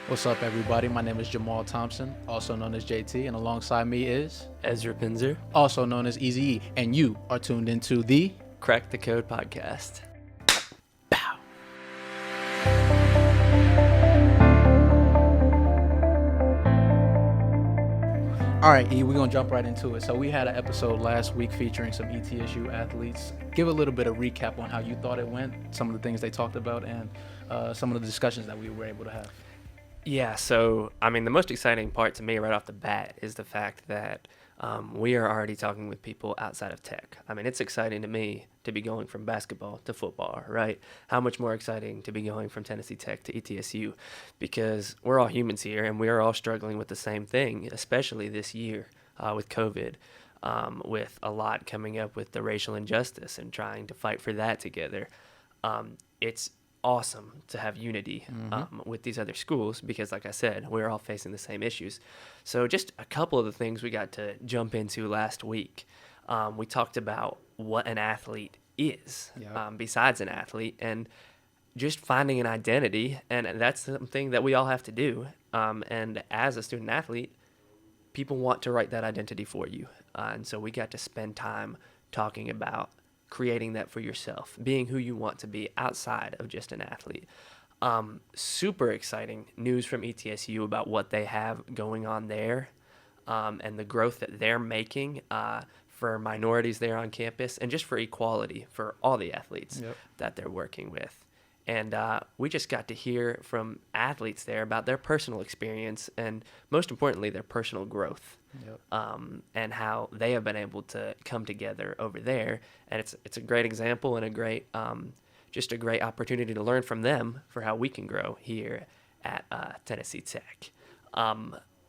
What's up, everybody? My name is Jamal Thompson, also known as JT, and alongside me is Ezra Pinzer, also known as Easy E, and you are tuned into the Qrack the Code podcast. Bow. All right, E, we're going to jump right into it. So we had an episode last week featuring some ETSU athletes. Give a little bit of recap on how you thought it went, some of the things they talked about, and some of the discussions that we were able to have. Yeah, so, the most exciting part to me right off the bat is the fact that we are already talking with people outside of tech. It's exciting to me to be going from basketball to football, right? How much more exciting to be going from Tennessee Tech to ETSU, because we're all humans here and we are all struggling with the same thing, especially this year with COVID, with a lot coming up with the racial injustice and trying to fight for that together. It's awesome to have unity with these other schools because, like I said, we're all facing the same issues. So just a couple of the things we got to jump into last week. We talked about what an athlete is, besides an athlete, and just finding an identity, and that's something that we all have to do. And as a student athlete, people want to write that identity for you. And so we got to spend time talking about creating that for yourself, being who you want to be outside of just an athlete. Super exciting news from ETSU about what they have going on there, and the growth that they're making for minorities there on campus, and just for equality for all the athletes that they're working with. And we just got to hear from athletes there about their personal experience and, most importantly, their personal growth, and how they have been able to come together over there. And it's a great example and a great opportunity to learn from them for how we can grow here at Tennessee Tech.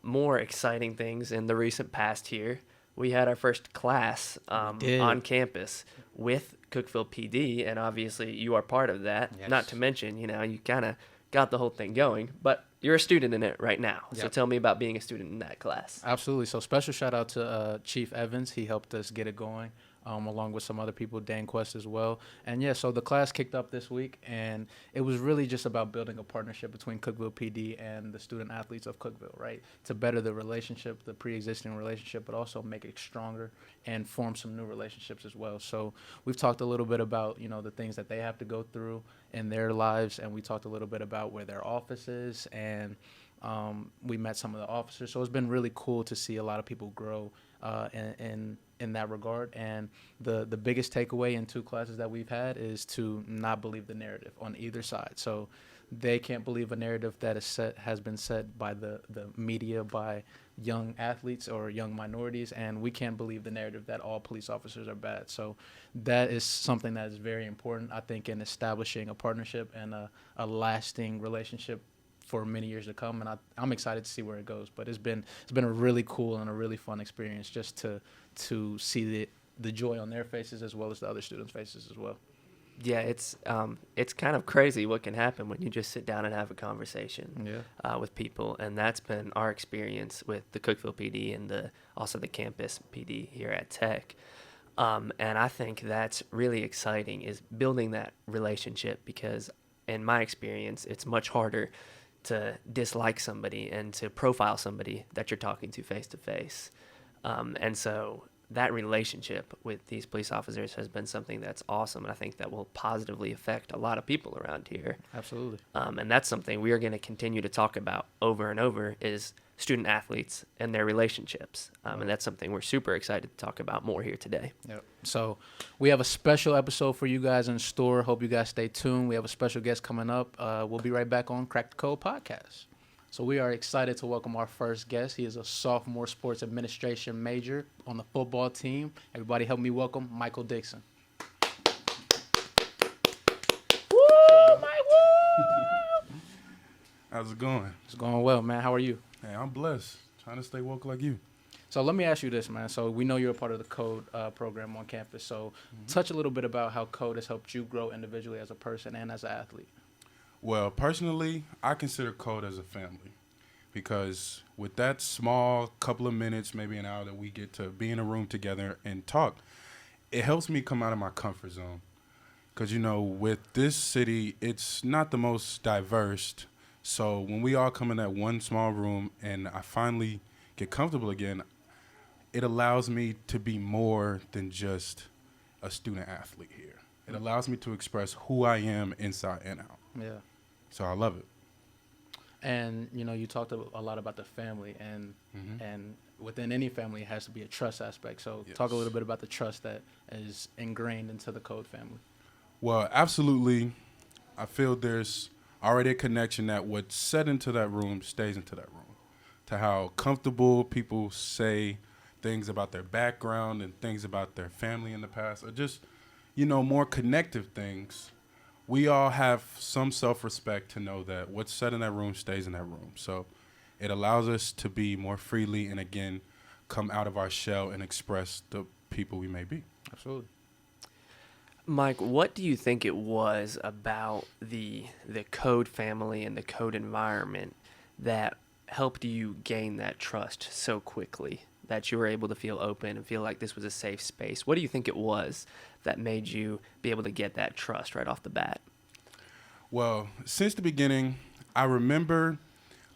More exciting things in the recent past here. We had our first class on campus with Cookeville PD, and obviously you are part of that. Yes. Not to mention, you kind of got the whole thing going, but you're a student in it right now. So tell me about being a student in that class. Absolutely. So special shout out to Chief Evans. He helped us get it going, along with some other people, Dan Quest as well. And so the class kicked up this week, and it was really just about building a partnership between Cookeville PD and the student athletes of Cookeville, right? To better the relationship, the pre-existing relationship, but also make it stronger and form some new relationships as well. So we've talked a little bit about, the things that they have to go through in their lives, and we talked a little bit about where their office is, and we met some of the officers. So it's been really cool to see a lot of people grow in that regard. And the biggest takeaway in two classes that we've had is to not believe the narrative on either side. So they can't believe a narrative that has been set by the media, by young athletes or young minorities, and we can't believe the narrative that all police officers are bad. So that is something that is very important, I think, in establishing a partnership and a lasting relationship for many years to come, and I'm excited to see where it goes. But it's been a really cool and a really fun experience just to see the joy on their faces as well as the other students' faces as well. Yeah, it's kind of crazy what can happen when you just sit down and have a conversation with people, and that's been our experience with the Cookeville PD and also the campus PD here at Tech. And I think that's really exciting, is building that relationship, because in my experience, it's much harder to dislike somebody and to profile somebody that you're talking to face to face. And so that relationship with these police officers has been something that's awesome, and I think that will positively affect a lot of people around here. Absolutely. And that's something we are going to continue to talk about over and over, is student athletes and their relationships. And that's something we're super excited to talk about more here today. Yep. So we have a special episode for you guys in store. Hope you guys stay tuned. We have a special guest coming up. We'll be right back on Qrack the Code podcast. So we are excited to welcome our first guest. He is a sophomore sports administration major on the football team. Everybody help me welcome Michael Dixon. Woo, Mike, woo! How's it going? It's going well, man. How are you? Hey, I'm blessed. Trying to stay woke like you. So let me ask you this, man. So we know you're a part of the Code program on campus. So touch a little bit about how Code has helped you grow individually as a person and as an athlete. Well, personally, I consider Code as a family, because with that small couple of minutes, maybe an hour that we get to be in a room together and talk, it helps me come out of my comfort zone. Because, with this city, it's not the most diverse. So when we all come in that one small room and I finally get comfortable again, it allows me to be more than just a student athlete here. It allows me to express who I am inside and out. Yeah. So I love it. And you talked a lot about the family, and within any family, it has to be a trust aspect. So talk a little bit about the trust that is ingrained into the Code family. Well, absolutely. I feel there's already a connection that what's said into that room stays into that room. To how comfortable people say things about their background and things about their family in the past, or just, more connective things. We all have some self-respect to know that what's said in that room stays in that room. So it allows us to be more freely and, again, come out of our shell and express the people we may be. Absolutely. Mike, what do you think it was about the Code family and the Code environment that helped you gain that trust so quickly, that you were able to feel open and feel like this was a safe space? What do you think it was that made you be able to get that trust right off the bat? Well, since the beginning, I remember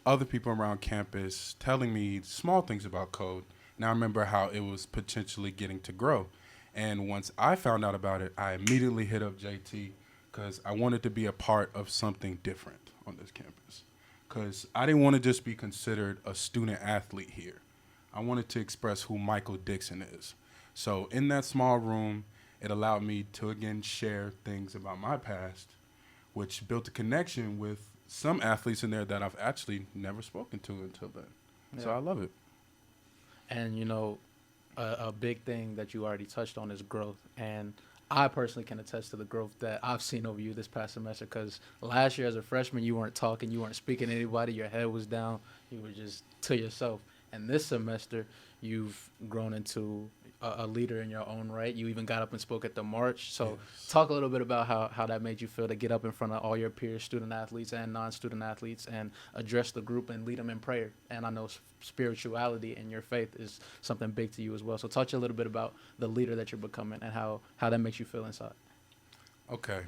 other people around campus telling me small things about Code. And I remember how it was potentially getting to grow. And once I found out about it, I immediately hit up JT because I wanted to be a part of something different on this campus. Because I didn't want to just be considered a student athlete here. I wanted to express who Michael Dixon is. So in that small room, it allowed me to, again, share things about my past, which built a connection with some athletes in there that I've actually never spoken to until then. Yeah. So I love it. And, a big thing that you already touched on is growth. And I personally can attest to the growth that I've seen over you this past semester, because last year as a freshman, you weren't talking, you weren't speaking to anybody, your head was down, you were just to yourself. And this semester, you've grown into a leader in your own right. You even got up and spoke at the march. So talk a little bit about how that made you feel to get up in front of all your peers, student athletes and non-student athletes, and address the group and lead them in prayer. And I know spirituality and your faith is something big to you as well. So talk to you a little bit about the leader that you're becoming and how that makes you feel inside. Okay.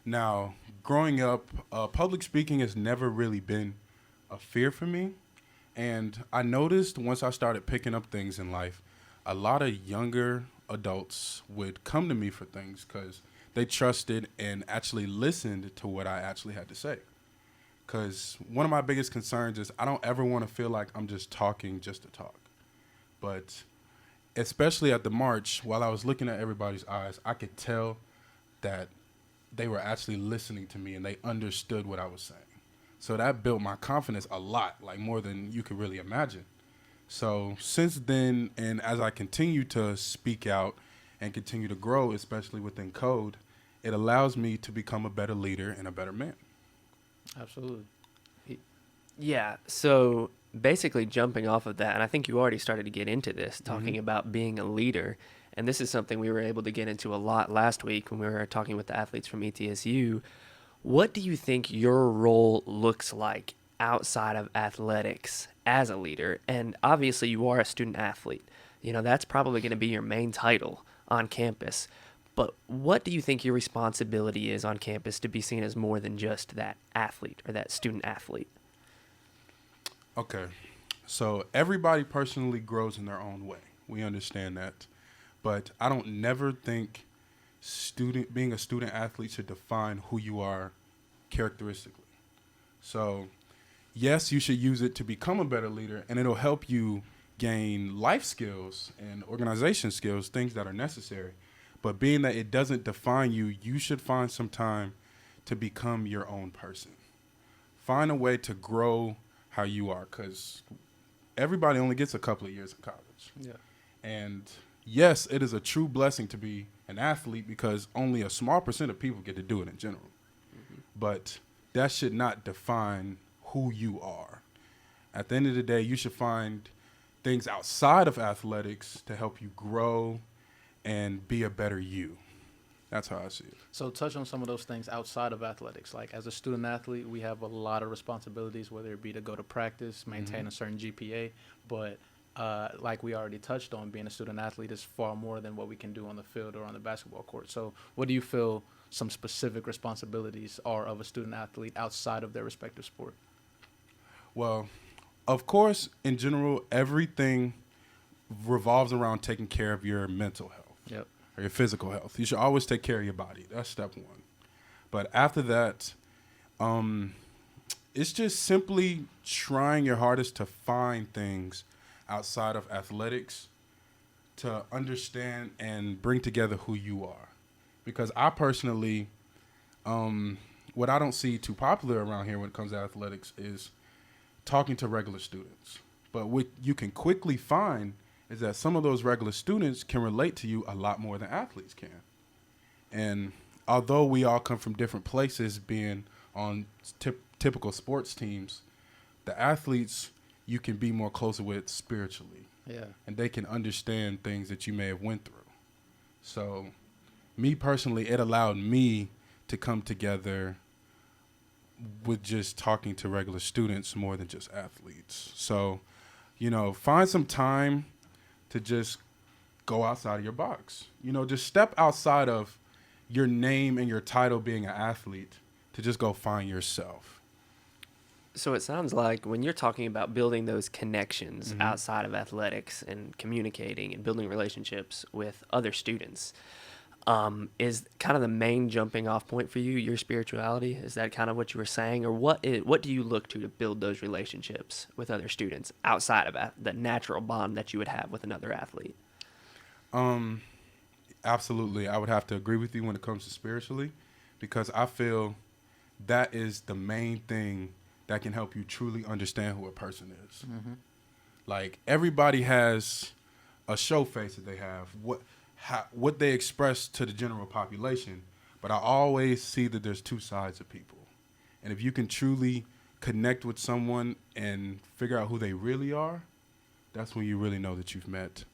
Now, growing up, public speaking has never really been a fear for me. And I noticed once I started picking up things in life, a lot of younger adults would come to me for things because they trusted and actually listened to what I actually had to say. Because one of my biggest concerns is I don't ever want to feel like I'm just talking just to talk. But especially at the march, while I was looking at everybody's eyes, I could tell that they were actually listening to me and they understood what I was saying. So that built my confidence a lot, like more than you could really imagine. So since then, and as I continue to speak out and continue to grow, especially within Code, it allows me to become a better leader and a better man. Absolutely. Yeah, so basically jumping off of that, and I think you already started to get into this, talking about being a leader, and this is something we were able to get into a lot last week when we were talking with the athletes from ETSU. What do you think your role looks like outside of athletics as a leader? And obviously you are a student athlete. That's probably going to be your main title on campus. But what do you think your responsibility is on campus to be seen as more than just that athlete or that student athlete? Okay. So everybody personally grows in their own way. We understand that. But I don't never think being a student athlete should define who you are characteristically. So yes, you should use it to become a better leader, and it'll help you gain life skills and organization skills, things that are necessary. But being that it doesn't define you, you should find some time to become your own person. Find a way to grow how you are, because everybody only gets a couple of years in college. Yeah. And yes, it is a true blessing to be an athlete because only a small percent of people get to do it in general. But that should not define who you are. At the end of the day, you should find things outside of athletics to help you grow and be a better you. That's how I see it. So touch on some of those things outside of athletics. Like as a student athlete, we have a lot of responsibilities, whether it be to go to practice, maintain a certain GPA. But like we already touched on, being a student athlete is far more than what we can do on the field or on the basketball court. So what do you feel some specific responsibilities are of a student athlete outside of their respective sport? Well, of course, in general, everything revolves around taking care of your mental health Yep. or your physical health. You should always take care of your body. That's step one. But after that, it's just simply trying your hardest to find things outside of athletics to understand and bring together who you are. Because I personally, what I don't see too popular around here when it comes to athletics is talking to regular students. But what you can quickly find is that some of those regular students can relate to you a lot more than athletes can. And although we all come from different places being on typical sports teams, the athletes you can be more closer with spiritually. Yeah. And they can understand things that you may have went through. So me personally, it allowed me to come together with just talking to regular students more than just athletes. So, find some time to just go outside of your box. Just step outside of your name and your title being an athlete to just go find yourself. So it sounds like when you're talking about building those connections Mhm. outside of athletics and communicating and building relationships with other students, is kind of the main jumping off point for you your spirituality? Is that kind of what you were saying? Or what do you look to build those relationships with other students outside of the natural bond that you would have with another athlete? Absolutely. I would have to agree with you when it comes to spiritually, because I feel that is the main thing that can help you truly understand who a person is. Mm-hmm. Like, everybody has a show face that they have, what they express to the general population, but I always see that there's two sides of people. And if you can truly connect with someone and figure out who they really are, that's when you really know that you've met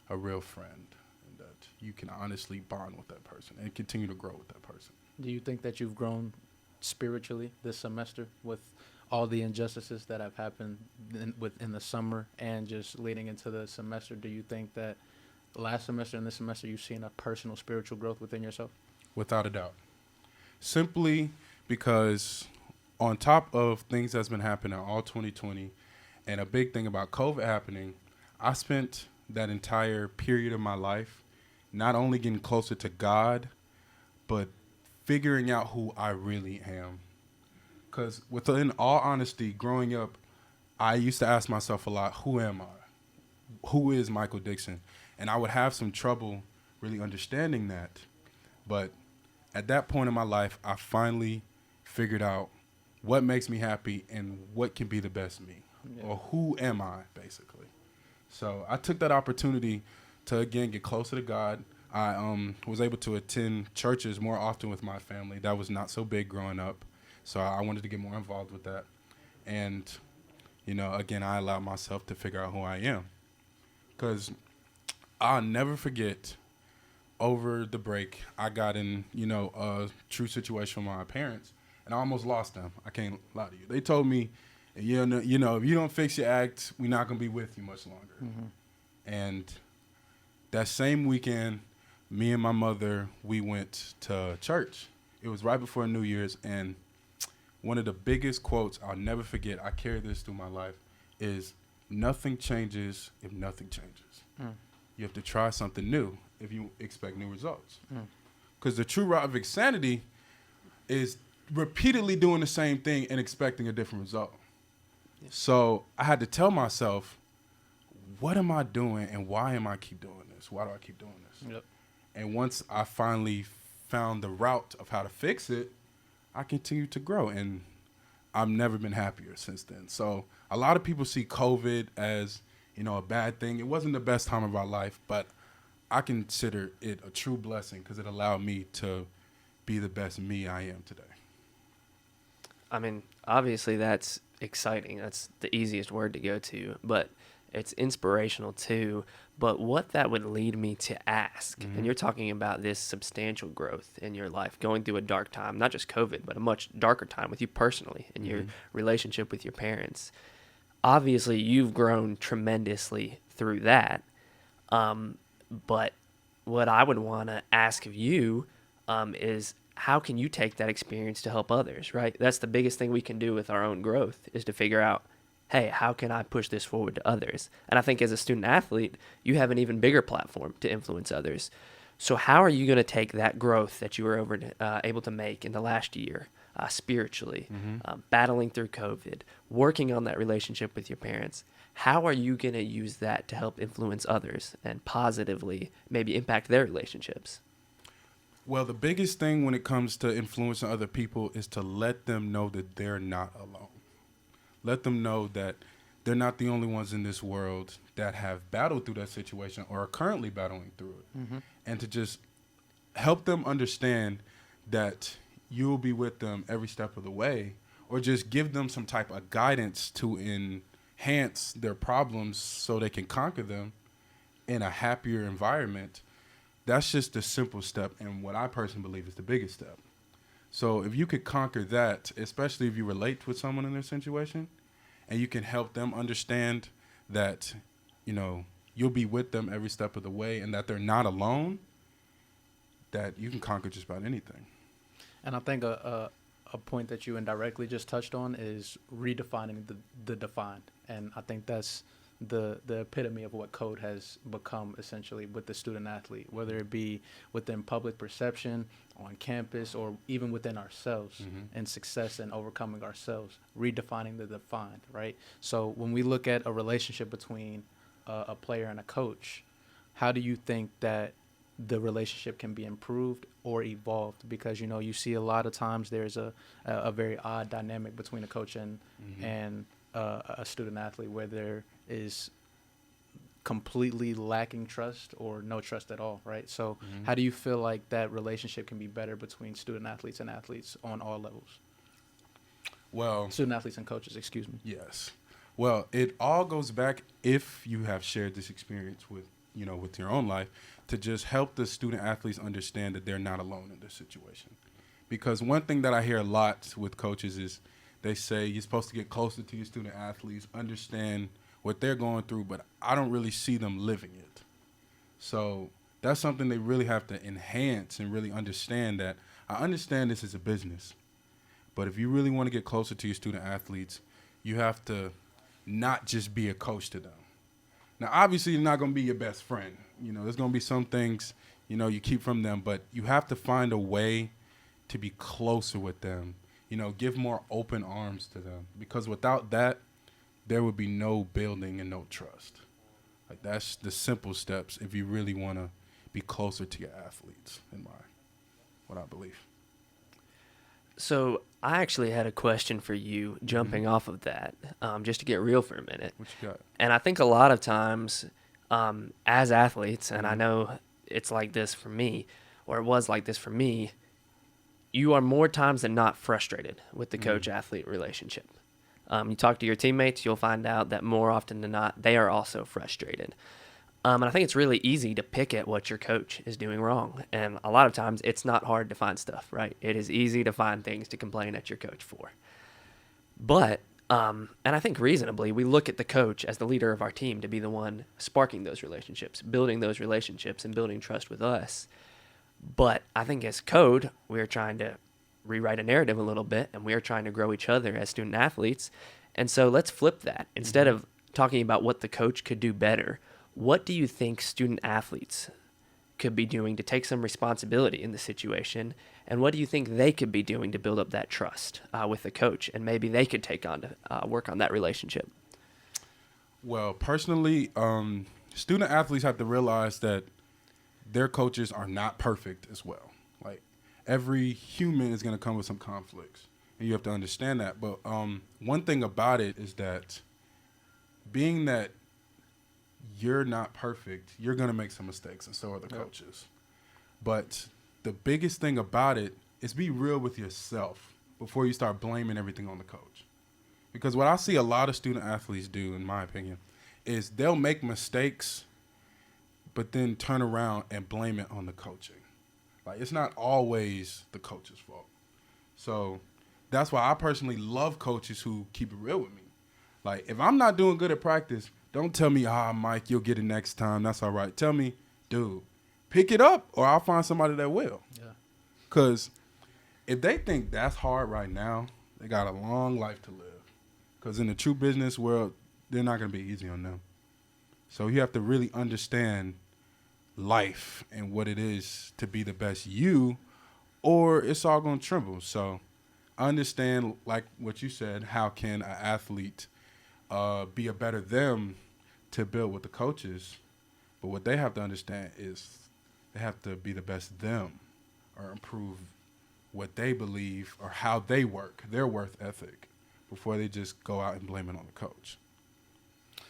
a real friend and that you can honestly bond with that person and continue to grow with that person. Do you think that you've grown spiritually this semester with all the injustices that have happened in the summer and just leading into the semester? Do you think that last semester and this semester you've seen a personal spiritual growth within yourself? Without a doubt. Simply because on top of things that's been happening all 2020 and a big thing about COVID happening, I spent that entire period of my life not only getting closer to God, but figuring out who I really am. Because within all honesty, growing up, I used to ask myself a lot, who am I? Who is Michael Dixon? And I would have some trouble really understanding that. But at that point in my life, I finally figured out what makes me happy and what can be the best me. Yeah. Or who am I, basically. So I took that opportunity to, again, get closer to God. I was able to attend churches more often with my family. That was not so big growing up. So I wanted to get more involved with that. And, again, I allowed myself to figure out who I am. Because I'll never forget, over the break, I got in, a true situation with my parents, and I almost lost them. I can't lie to you. They told me, if you don't fix your act, we're not going to be with you much longer. Mm-hmm. And that same weekend, me and my mother, we went to church. It was right before New Year's, and one of the biggest quotes I'll never forget, I carry this through my life, is nothing changes if nothing changes. Mm. You have to try something new if you expect new results. Because the true route of insanity is repeatedly doing the same thing and expecting a different result. Yeah. So I had to tell myself, what am I doing and why am I keep doing this? Why do I keep doing this? Yep. And once I finally found the route of how to fix it, I continued to grow, and I've never been happier since then. So a lot of people see COVID as, a bad thing. It wasn't the best time of our life, but I consider it a true blessing because it allowed me to be the best me I am today. I mean, obviously that's exciting. That's the easiest word to go to, but it's inspirational too. But what that would lead me to ask, mm-hmm. and you're talking about this substantial growth in your life, going through a dark time, not just COVID, but a much darker time with you personally and mm-hmm. your relationship with your parents. Obviously, you've grown tremendously through that. But what I would want to ask of you is, how can you take that experience to help others, right? That's the biggest thing we can do with our own growth, is to figure out, hey, how can I push this forward to others? And I think as a student athlete, you have an even bigger platform to influence others. So how are you going to take that growth that you were able to make in the last year, spiritually, battling through COVID, working on that relationship with your parents? How are you going to use that to help influence others and positively maybe impact their relationships? Well, the biggest thing when it comes to influencing other people is to let them know that they're not alone. Let them know that they're not the only ones in this world that have battled through that situation or are currently battling through it. And to just help them understand that you'll be with them every step of the way, or just give them some type of guidance to enhance their problems so they can conquer them in a happier environment. That's just a simple step, and what I personally believe is the biggest step. So if you could conquer that, especially if you relate with someone in their situation, and you can help them understand that, you'll be with them every step of the way and that they're not alone, that you can conquer just about anything. And I think a point that you indirectly just touched on is redefining the defined. And I think that's the epitome of what code has become essentially with the student athlete, whether it be within public perception, on campus, or even within ourselves and success and overcoming ourselves, redefining the defined, right? So when we look at a relationship between a player and a coach, how do you think that the relationship can be improved or evolved? Because, you see a lot of times there's a very odd dynamic between a coach and a student athlete, where there is completely lacking trust or no trust at all, right? So how do you feel like that relationship can be better between student athletes and athletes on all levels? Well, Student athletes and coaches, excuse me. yes. Well, it all goes back, if you have shared this experience with your own life, to just help the student athletes understand that they're not alone in this situation. Because one thing that I hear a lot with coaches is they say you're supposed to get closer to your student athletes, understand what they're going through, but I don't really see them living it. So that's something they really have to enhance and really understand, that I understand this is a business, but if you really want to get closer to your student athletes, you have to not just be a coach to them. Now, obviously, you're not going to be your best friend. There's going to be some things, you keep from them, but you have to find a way to be closer with them, give more open arms to them, because without that, there would be no building and no trust. Like, that's the simple steps if you really want to be closer to your athletes, in what I believe. So I actually had a question for you jumping off of that, just to get real for a minute. What you got? And I think a lot of times as athletes, and I know it's like this for me, or it was like this for me, you are more times than not frustrated with the coach-athlete relationship. You talk to your teammates, you'll find out that more often than not, they are also frustrated. And I think it's really easy to pick at what your coach is doing wrong. And a lot of times it's not hard to find stuff, right? It is easy to find things to complain at your coach for. But, and I think reasonably, we look at the coach as the leader of our team to be the one sparking those relationships, building those relationships, and building trust with us. But I think as code, we're trying to rewrite a narrative a little bit, and we're trying to grow each other as student athletes. And so let's flip that. Instead of talking about what the coach could do better, what do you think student athletes could be doing to take some responsibility in the situation? And what do you think they could be doing to build up that trust with the coach? And maybe they could take on to work on that relationship. Well, personally, student athletes have to realize that their coaches are not perfect as well. Like, every human is going to come with some conflicts, and you have to understand that. But one thing about it is that being that you're not perfect, you're going to make some mistakes, and so are the coaches. But the biggest thing about it is be real with yourself before you start blaming everything on the coach. Because what I see a lot of student athletes do, in my opinion, is they'll make mistakes, but then turn around and blame it on the coaching. Like, it's not always the coach's fault. So that's why I personally love coaches who keep it real with me. Like, if I'm not doing good at practice, don't tell me, Mike, you'll get it next time. That's all right. Tell me, dude, pick it up, or I'll find somebody that will. Yeah. Because if they think that's hard right now, they got a long life to live. Because in the true business world, they're not going to be easy on them. So you have to really understand life and what it is to be the best you, or it's all going to tremble. So understand, like what you said, how can an athlete be a better them to build with the coaches. But what they have to understand is they have to be the best them or improve what they believe or how they work, their worth ethic, before they just go out and blame it on the coach.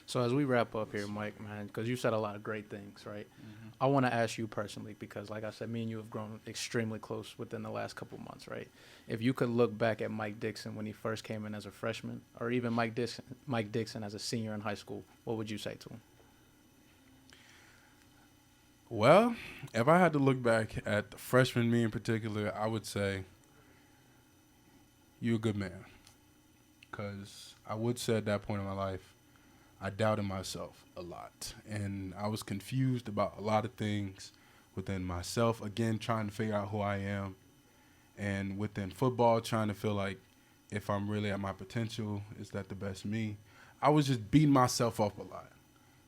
So as we wrap up here, Mike, man, because you said a lot of great things, right? Mm-hmm. I want to ask you personally, because like I said, me and you have grown extremely close within the last couple months, right? If you could look back at Mike Dixon when he first came in as a freshman, or even Mike Dixon as a senior in high school, what would you say to him? Well, if I had to look back at the freshman me in particular, I would say you're a good man. Because I would say at that point in my life, I doubted myself a lot. And I was confused about a lot of things within myself. Again, trying to figure out who I am. And within football, trying to feel like if I'm really at my potential, is that the best me? I was just beating myself up a lot.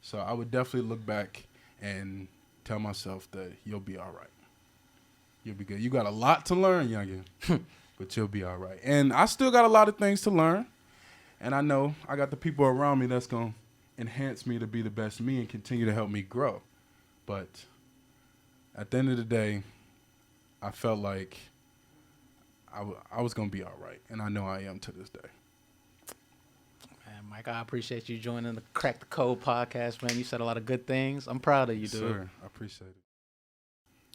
So I would definitely look back and tell myself that you'll be all right. You'll be good. You got a lot to learn, youngin, but you'll be all right. And I still got a lot of things to learn. And I know I got the people around me that's going to enhance me to be the best me and continue to help me grow. But at the end of the day, I felt like I was going to be all right. And I know I am to this day. Man, Mike, I appreciate you joining the Qrack the Code podcast, man. You said a lot of good things. I'm proud of you, dude. Sir, I appreciate it.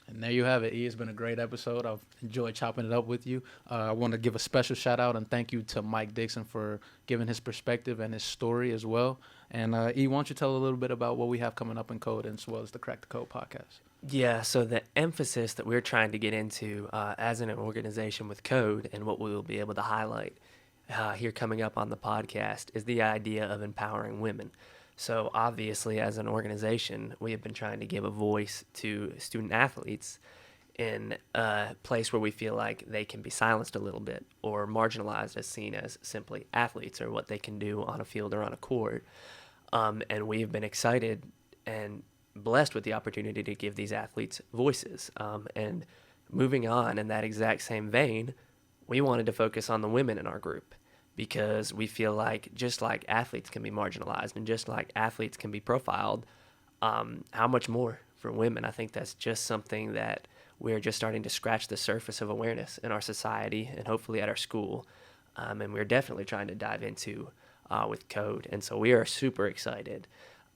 And there you have it. It's been a great episode. I've enjoyed chopping it up with you. I want to give a special shout out and thank you to Mike Dixon for giving his perspective and his story as well. And E, why don't you tell a little bit about what we have coming up in Code as well as the Qrack the Code podcast? Yeah, so the emphasis that we're trying to get into as an organization with Code and what we will be able to highlight here coming up on the podcast is the idea of empowering women. So obviously, as an organization, we have been trying to give a voice to student athletes in a place where we feel like they can be silenced a little bit or marginalized as seen as simply athletes or what they can do on a field or on a court. And we've been excited and blessed with the opportunity to give these athletes voices. And moving on in that exact same vein, we wanted to focus on the women in our group, because we feel like just like athletes can be marginalized and just like athletes can be profiled, how much more for women? I think that's just something that we're just starting to scratch the surface of awareness in our society and hopefully at our school. And we're definitely trying to dive into with Code. And so we are super excited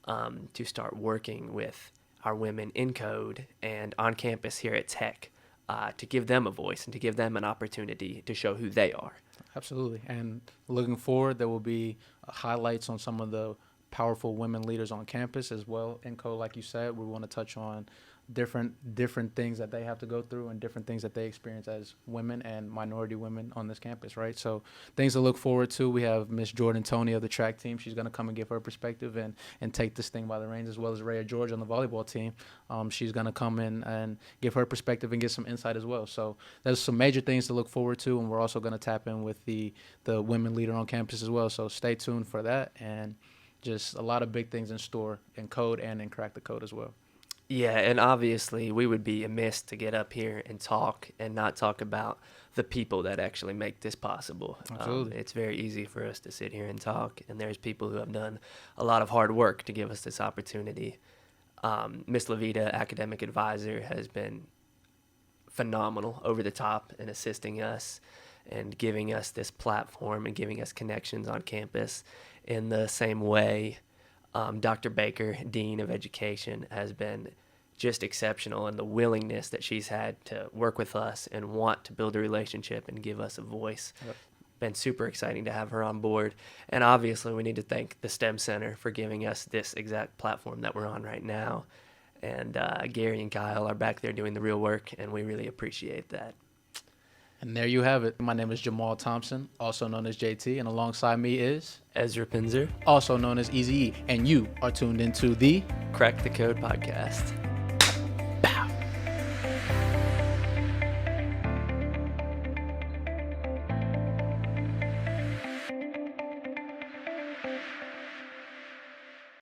to start working with our women in Code and on campus here at Tech to give them a voice and to give them an opportunity to show who they are. Absolutely. And looking forward, there will be highlights on some of the powerful women leaders on campus as well. In Code, like you said, we want to touch on different things that they have to go through and different things that they experience as women and minority women on this campus, right? So things to look forward to. We have Miss Jordan Toney of the track team. She's going to come and give her perspective and take this thing by the reins, as well as Rhea George on the volleyball team. She's going to come in and give her perspective and get some insight as well. So there's some major things to look forward to, and we're also going to tap in with the women leader on campus as well. So stay tuned for that, and just a lot of big things in store in Code and in Qrack the Code as well. Yeah, and obviously we would be amiss to get up here and talk and not talk about the people that actually make this possible. Absolutely. It's very easy for us to sit here and talk, and there's people who have done a lot of hard work to give us this opportunity. Miss Levita, academic advisor, has been phenomenal, over the top in assisting us and giving us this platform and giving us connections on campus. In the same way, Dr. Baker, Dean of Education, has been just exceptional in the willingness that she's had to work with us and want to build a relationship and give us a voice. Yep. Been super exciting to have her on board. And obviously we need to thank the STEM Center for giving us this exact platform that we're on right now. And Gary and Kyle are back there doing the real work, and we really appreciate that. And there you have it. My name is Jamal Thompson, also known as JT, and alongside me is Ezra Pinzer, also known as Easy E, and you are tuned into the Qrack the Code podcast.